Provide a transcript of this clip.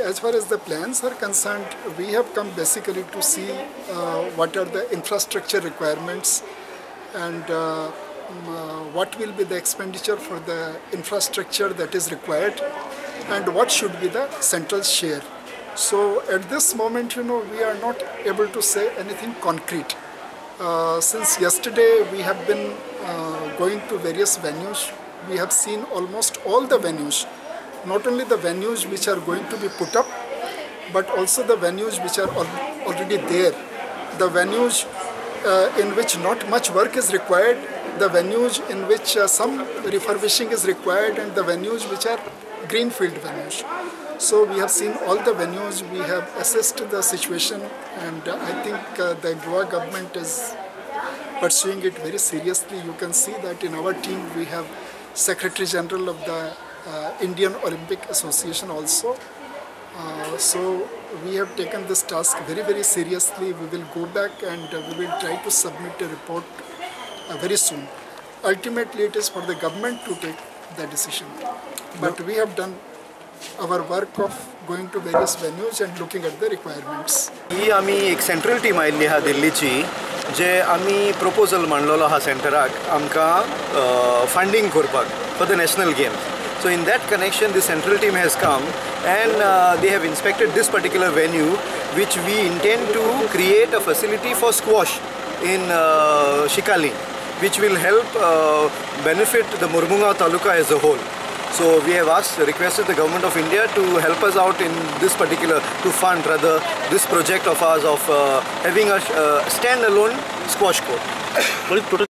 as far as the plans are concerned, we have come basically to see what are the infrastructure requirements and what will be the expenditure for the infrastructure that is required and what should be the central share. So at this moment, we are not able to say anything concrete. Since yesterday, we have been going to various venues. We have seen almost all the venues, not only the venues which are going to be put up, but also the venues which are already there. The venues in which not much work is required, the venues in which some refurbishing is required, and the venues which are greenfield venues. So we have seen all the venues, we have assessed the situation, and I think the Goa government is pursuing it very seriously. You can see that in our team we have Secretary General of the Indian Olympic Association also. So we have taken this task very, very seriously. We will go back and we will try to submit a report very soon. Ultimately, it is for the government to take the decision. But we have done our work of going to various venues and looking at the requirements. ही आमी एक central team आयिल्ली हा दिल्लीची जे आमी proposal मांडलेलो हा सेंटराक आमकां funding करपाक for the national games. So in that connection, the central team has come and they have inspected this particular venue, which we intend to create a facility for squash in Shikali, which will help benefit the Mormungao Taluka as a whole. So we have requested the government of India to help us out in this particular, to fund rather this project of ours of having a stand-alone squash court.